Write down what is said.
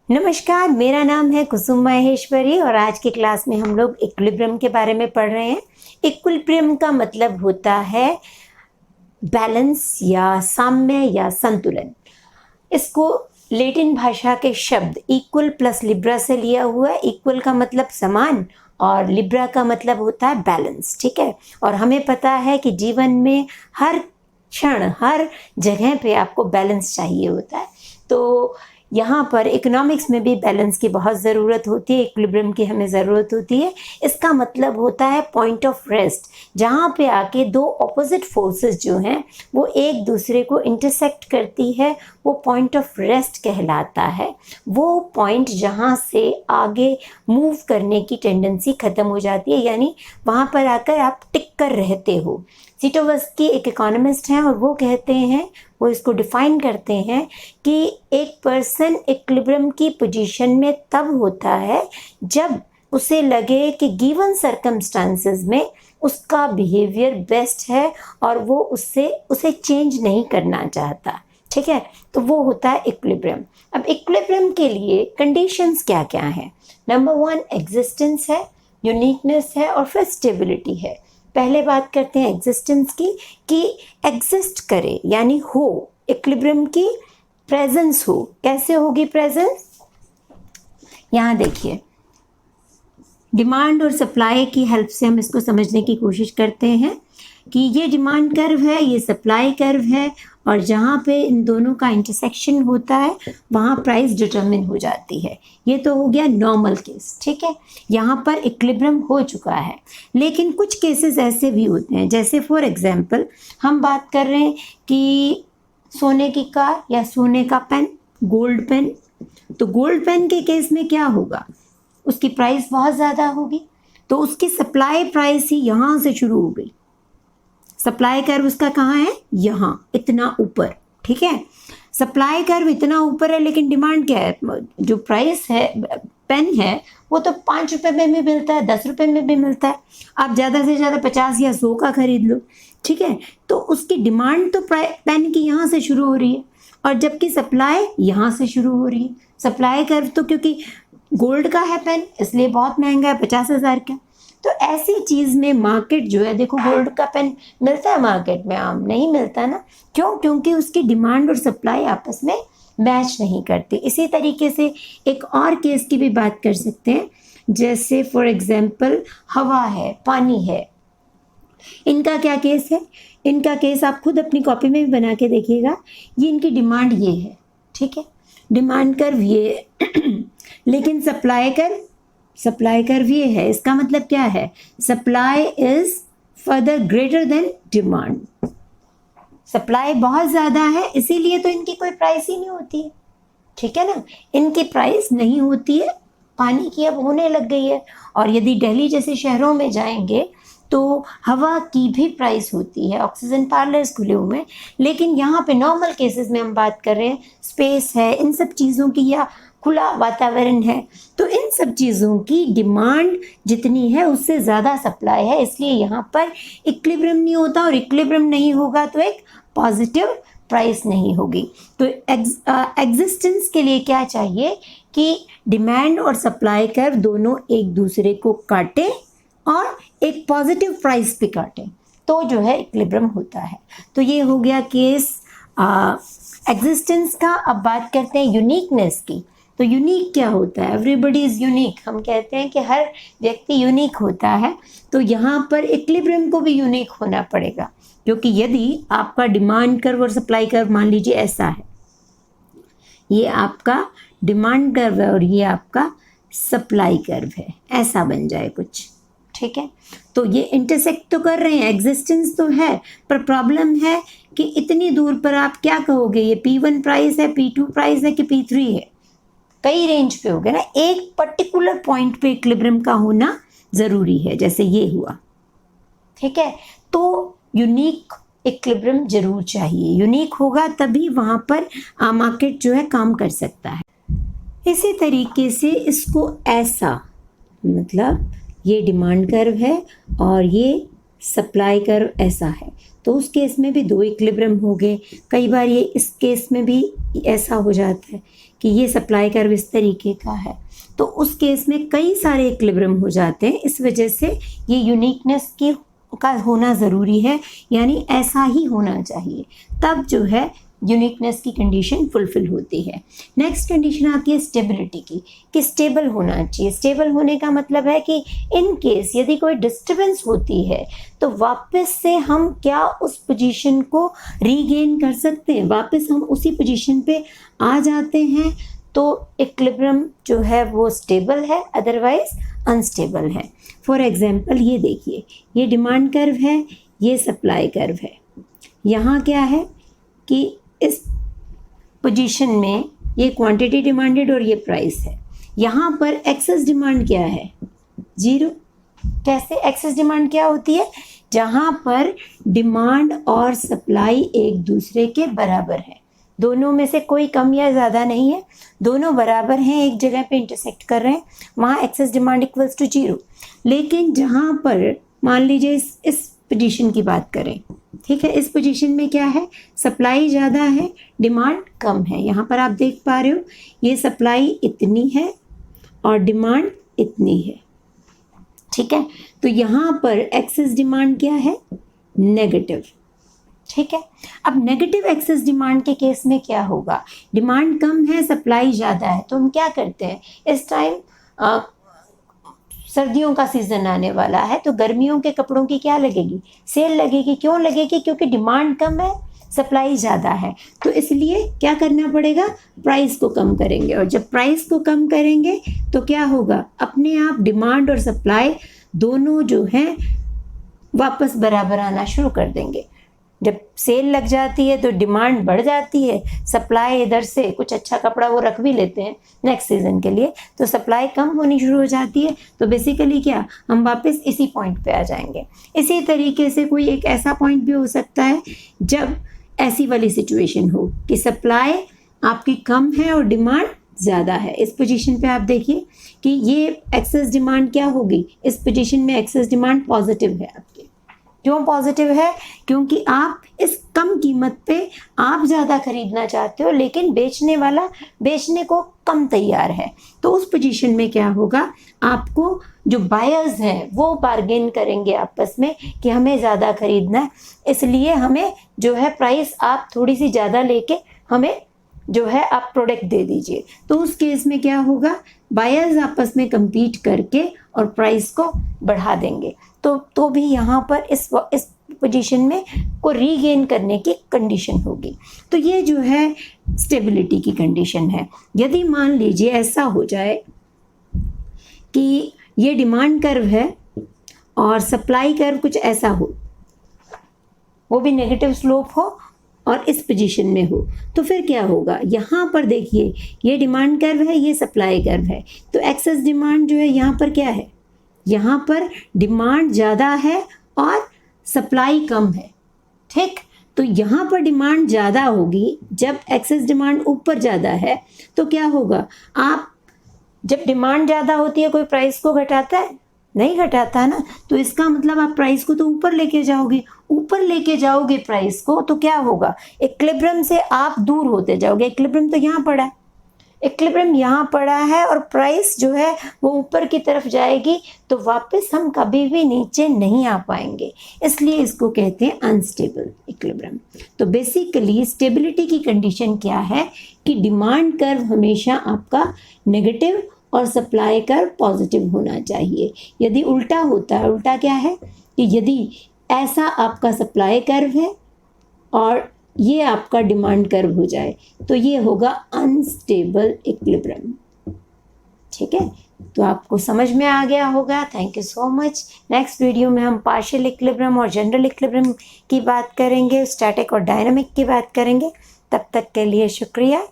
नमस्कार, मेरा नाम है कुसुम माहेश्वरी और आज की क्लास में हम लोग इक्विलिब्रियम के बारे में पढ़ रहे हैं। इक्विलिब्रियम का मतलब होता है बैलेंस या साम्य या संतुलन। इसको लैटिन भाषा के शब्द इक्वल प्लस लिब्रा से लिया हुआ है। इक्वल का मतलब समान और लिब्रा का मतलब होता है बैलेंस, ठीक है। और हमें पता है कि जीवन में हर क्षण हर जगह पे आपको बैलेंस चाहिए होता है। तो यहाँ पर इकोनॉमिक्स में भी बैलेंस की बहुत ज़रूरत होती है, इक्विलिब्रियम की हमें ज़रूरत होती है। इसका मतलब होता है पॉइंट ऑफ रेस्ट, जहाँ पे आके दो ऑपोजिट फोर्सेस जो हैं वो एक दूसरे को इंटरसेक्ट करती है, वो पॉइंट ऑफ रेस्ट कहलाता है। वो पॉइंट जहाँ से आगे मूव करने की टेंडेंसी ख़त्म हो जाती है, यानी वहाँ पर आकर आप टिक कर रहते हो। सीटोवस्की एक इकोनॉमिस्ट हैं और वो कहते हैं, वो इसको डिफाइन करते हैं कि एक पर्सन इक्विलिब्रियम की पोजीशन में तब होता है जब उसे लगे कि गिवन सर्कमस्टांसेस में उसका बिहेवियर बेस्ट है और वो उसे चेंज नहीं करना चाहता, ठीक है। तो वो होता है इक्विलिब्रियम। अब इक्विलिब्रियम के लिए कंडीशंस क्या क्या हैं? नंबर 1 एग्जिस्टेंस है, यूनिकनेस है और फिर स्टेबिलिटी है। पहले बात करते हैं एग्जिस्टेंस की, कि एग्जिस्ट करे यानी हो, इक्विलिब्रियम की प्रेजेंस हो। कैसे होगी प्रेजेंस? यहाँ देखिए, डिमांड और सप्लाई की हेल्प से हम इसको समझने की कोशिश करते हैं कि ये डिमांड कर्व है, ये सप्लाई कर्व है, और जहाँ पे इन दोनों का इंटरसेक्शन होता है वहाँ प्राइस डिटरमिन हो जाती है। ये तो हो गया नॉर्मल केस, ठीक है। यहाँ पर इक्विलिब्रियम हो चुका है, लेकिन कुछ केसेस ऐसे भी होते हैं, जैसे फॉर एग्जांपल हम बात कर रहे हैं कि सोने की कार या सोने का पेन, गोल्ड पेन। तो गोल्ड पेन के केस में क्या होगा? उसकी प्राइस बहुत ज़्यादा होगी, तो उसकी सप्लाई प्राइस ही यहाँ से शुरू हो गई। सप्लाई कर्व उसका कहाँ है? यहाँ, इतना ऊपर, ठीक है। सप्लाई कर्व इतना ऊपर है, लेकिन डिमांड क्या है? जो प्राइस है पेन है वो तो 5 रुपये में भी मिलता है, 10 रुपये में भी मिलता है। आप ज़्यादा से ज़्यादा 50 या 100 का खरीद लो, ठीक है। तो उसकी डिमांड तो पेन की यहाँ से शुरू हो रही है, और जबकि सप्लाई यहाँ से शुरू हो रही है। सप्लाई कर्व तो क्योंकि गोल्ड का है पेन, इसलिए बहुत महंगा है, 50,000 का। तो ऐसी चीज़ में मार्केट जो है, देखो गोल्ड का पेन मिलता है मार्केट में, आम नहीं मिलता ना। क्यों? क्योंकि उसकी डिमांड और सप्लाई आपस में मैच नहीं करती। इसी तरीके से एक और केस की भी बात कर सकते हैं, जैसे फॉर एग्जांपल हवा है, पानी है। इनका क्या केस है? इनका केस आप खुद अपनी कॉपी में भी बना के देखिएगा। ये इनकी डिमांड ये है, ठीक है, डिमांड कर्व ये लेकिन सप्लाई कर्व ये है। इसका मतलब क्या है? Supply is further greater than demand. Supply बहुत ज़्यादा है, इसीलिए तो इनकी कोई प्राइस ही नहीं होती है, ठीक है ना। इनकी प्राइस नहीं होती है, पानी की अब होने लग गई है। और यदि दिल्ली जैसे शहरों में जाएंगे तो हवा की भी प्राइस होती है, ऑक्सीजन पार्लर्स खुले हुए हैं। लेकिन यहाँ पे नॉर्मल केसेस में हम बात कर रहे हैं, स्पेस है, इन सब चीज़ों की, या खुला वातावरण है, तो इन सब चीज़ों की डिमांड जितनी है उससे ज़्यादा सप्लाई है, इसलिए यहाँ पर इक्विलिब्रियम नहीं होता। और इक्विलिब्रियम नहीं होगा तो एक पॉजिटिव प्राइस नहीं होगी। तो एग्जिस्टेंस के लिए क्या चाहिए कि डिमांड और सप्लाई कर्व दोनों एक दूसरे को काटें और एक पॉजिटिव प्राइस पे काटें, तो जो है इक्विलिब्रियम होता है। तो ये हो गया केस एग्जिस्टेंस का। अब बात करते हैं यूनिकनेस की। तो यूनिक क्या होता है? Everybody is unique. हम कहते हैं कि हर व्यक्ति यूनिक होता है, तो यहाँ पर इक्विलिब्रियम को भी यूनिक होना पड़ेगा, क्योंकि यदि आपका डिमांड कर्व और सप्लाई कर्व मान लीजिए ऐसा है, ये आपका डिमांड कर्व है और ये आपका सप्लाई कर्व है, ऐसा बन जाए कुछ, ठीक है। तो ये इंटरसेक्ट तो कर रहे हैं, एग्जिस्टेंस तो है, पर प्रॉब्लम है कि इतनी दूर पर आप क्या कहोगे, ये P1 प्राइस है, P2 प्राइस है कि P3 है? कई रेंज पे हो गया ना। एक पर्टिकुलर पॉइंट पे इक्विलिब्रियम का होना ज़रूरी है, जैसे ये हुआ, ठीक है। तो यूनिक इक्विलिब्रियम जरूर चाहिए, यूनिक होगा तभी वहाँ पर मार्केट जो है काम कर सकता है। इसी तरीके से इसको ऐसा, मतलब ये डिमांड कर्व है और ये सप्लाई कर्व ऐसा है, तो उस केस में भी दो इक्विलिब्रियम हो गए। कई बार ये इस केस में भी ऐसा हो जाता है कि ये सप्लाई कर्व इस तरीके का है, तो उस केस में कई सारे इक्विलिब्रियम हो जाते हैं। इस वजह से ये यूनिकनेस का होना ज़रूरी है, यानी ऐसा ही होना चाहिए, तब जो है यूनिकनेस की कंडीशन फुलफिल होती है। नेक्स्ट कंडीशन आती है स्टेबिलिटी की, कि स्टेबल होना चाहिए। स्टेबल होने का मतलब है कि इन केस यदि कोई डिस्टर्बेंस होती है तो वापस से हम क्या उस पोजीशन को रीगेन कर सकते हैं, वापस हम उसी पोजीशन पे आ जाते हैं, तो इक्विलिब्रियम जो है वो स्टेबल है, अदरवाइज अनस्टेबल है। फॉर एग्जांपल ये देखिए, ये डिमांड कर्व है, ये सप्लाई कर्व है। यहाँ क्या है कि इस पोजीशन में ये क्वांटिटी डिमांडेड और ये प्राइस है। यहाँ पर एक्सेस डिमांड क्या है, 0। कैसे एक्सेस डिमांड क्या होती है, जहाँ पर डिमांड और सप्लाई एक दूसरे के बराबर है, दोनों में से कोई कम या ज़्यादा नहीं है, दोनों बराबर हैं, एक जगह पे इंटरसेक्ट कर रहे हैं, वहाँ एक्सेस डिमांड इक्वल्स टू 0। लेकिन जहाँ पर मान लीजिए इस पोजीशन की बात करें, ठीक है, इस पोजीशन में क्या है, सप्लाई ज़्यादा है, डिमांड कम है। यहाँ पर आप देख पा रहे हो ये सप्लाई इतनी है और डिमांड इतनी है, ठीक है। तो यहाँ पर एक्सेस डिमांड क्या है, नेगेटिव, ठीक है। अब नेगेटिव एक्सेस डिमांड के केस में क्या होगा, डिमांड कम है, सप्लाई ज़्यादा है, तो हम क्या करते हैं, इस टाइम सर्दियों का सीज़न आने वाला है, तो गर्मियों के कपड़ों की क्या लगेगी, सेल लगेगी। क्यों लगेगी, क्योंकि डिमांड कम है, सप्लाई ज़्यादा है, तो इसलिए क्या करना पड़ेगा, प्राइस को कम करेंगे। और जब प्राइस को कम करेंगे तो क्या होगा, अपने आप डिमांड और सप्लाई दोनों जो हैं वापस बराबर आना शुरू कर देंगे। जब सेल लग जाती है तो डिमांड बढ़ जाती है, सप्लाई इधर से कुछ अच्छा कपड़ा वो रख भी लेते हैं नेक्स्ट सीज़न के लिए, तो सप्लाई कम होनी शुरू हो जाती है। तो बेसिकली क्या, हम वापस इसी पॉइंट पे आ जाएंगे। इसी तरीके से कोई एक ऐसा पॉइंट भी हो सकता है जब ऐसी वाली सिचुएशन हो कि सप्लाई आपकी कम है और डिमांड ज़्यादा है। इस पोजीशन पे आप देखिए कि ये एक्सेस डिमांड क्या होगी, इस पोजीशन में एक्सेस डिमांड पॉजिटिव है आपकी। क्यों पॉजिटिव है, क्योंकि आप इस कम कीमत पे आप ज़्यादा खरीदना चाहते हो, लेकिन बेचने वाला बेचने को कम तैयार है। तो उस पोजीशन में क्या होगा, आपको जो बायर्स हैं वो बार्गेन करेंगे आपस में कि हमें ज़्यादा खरीदना है, इसलिए हमें जो है प्राइस आप थोड़ी सी ज़्यादा लेके हमें जो है आप प्रोडक्ट दे दीजिए। तो उस केस में क्या होगा, बायर्स आपस में compete करके और प्राइस को बढ़ा देंगे। तो भी यहाँ पर इस पोजीशन में को रीगेन करने की कंडीशन होगी। तो ये जो है स्टेबिलिटी की कंडीशन है। यदि मान लीजिए ऐसा हो जाए कि ये डिमांड कर्व है और सप्लाई कर्व कुछ ऐसा हो, वो भी नेगेटिव स्लोप हो और इस पोजीशन में हो, तो फिर क्या होगा, यहाँ पर देखिए ये डिमांड कर्व है, ये सप्लाई कर्व है, तो एक्सेस डिमांड जो है यहाँ पर क्या है, यहाँ पर डिमांड ज़्यादा है और सप्लाई कम है, ठीक। तो यहाँ पर डिमांड ज़्यादा होगी, जब एक्सेस डिमांड ऊपर ज़्यादा है तो क्या होगा, आप जब डिमांड ज़्यादा होती है कोई प्राइस को घटाता है, नहीं घटाता ना, तो इसका मतलब आप प्राइस को तो ऊपर लेके जाओगे प्राइस को, तो क्या होगा, इक्विलिब्रियम से आप दूर होते जाओगे। इक्विलिब्रियम तो यहाँ पड़ा है, इक्विलिब्रियम यहाँ पड़ा है और प्राइस जो है वो ऊपर की तरफ जाएगी, तो वापस हम कभी भी नीचे नहीं आ पाएंगे, इसलिए इसको कहते हैं अनस्टेबल इक्विलिब्रियम। तो बेसिकली स्टेबिलिटी की कंडीशन क्या है कि डिमांड कर्व हमेशा आपका नेगेटिव और सप्लाई कर्व पॉजिटिव होना चाहिए। यदि उल्टा होता है, उल्टा क्या है कि यदि ऐसा आपका सप्लाई कर्व है और ये आपका डिमांड कर्व हो जाए, तो ये होगा अनस्टेबल इक्विलिब्रियम, ठीक है। तो आपको समझ में आ गया होगा। Thank you so much. Next video में हम पार्शियल इक्विलिब्रियम और जनरल इक्विलिब्रियम की बात करेंगे, स्टैटिक और डायनामिक की बात करेंगे। तब तक के लिए शुक्रिया।